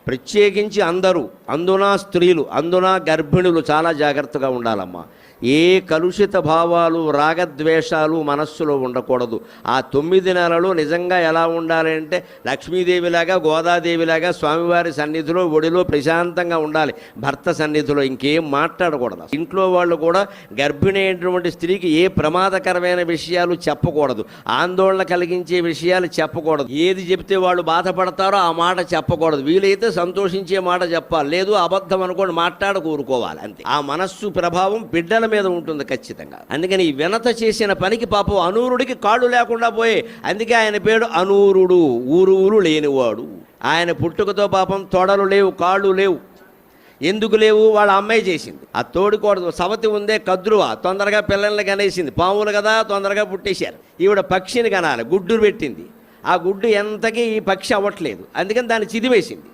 ప్రత్యేకించి అందరూ, అందున స్త్రీలు, అందున గర్భిణులు చాలా జాగ్రత్తగా ఉండాలమ్మా. ఏ కలుషిత భావాలు, రాగద్వేషాలు మనస్సులో ఉండకూడదు. ఆ 9 నెలలు నిజంగా ఎలా ఉండాలి అంటే లక్ష్మీదేవిలాగా, గోదాదేవిలాగా స్వామివారి సన్నిధిలో, ఒడిలో ప్రశాంతంగా ఉండాలి. భర్త సన్నిధిలో ఇంకేం మాట్లాడకూడదు. ఇంట్లో వాళ్ళు కూడా గర్భిణి అయినటువంటి స్త్రీకి ఏ ప్రమాదకరమైన విషయాలు చెప్పకూడదు, ఆందోళన కలిగించే విషయాలు చెప్పకూడదు. ఏది చెప్తే వాళ్ళు బాధపడతారో ఆ మాట చెప్పకూడదు. వీలైతే సంతోషించే మాట చెప్పాలి, లేదు అబద్ధం అనుకోండి, మాట్లాడ కూరుకోవాలి అంతే. ఆ మనస్సు ప్రభావం బిడ్డల మీద ఉంటుంది ఖచ్చితంగా. అందుకని ఈ వినత చేసిన పనికి పాపం అనూరుడికి కాళ్ళు లేకుండా పోయే, అందుకే ఆయన పేరు అనూరుడు, ఊరు లేనివాడు. ఆయన పుట్టుకతో పాపం తొడలు లేవు, కాళ్ళు లేవు. ఎందుకు లేవు? వాళ్ళ అమ్మాయి చేసింది. ఆ తోడుకోవడం సవతి ఉందే కద్రువ, తొందరగా పిల్లల్ని కనేసింది. పాములు కదా తొందరగా పుట్టేశారు. ఈవిడ పక్షిని కనాలి, గుడ్డు పెట్టింది. ఆ గుడ్డు ఎంతకీ ఈ పక్షి అవ్వట్లేదు, అందుకని దాన్ని చిదివేసింది.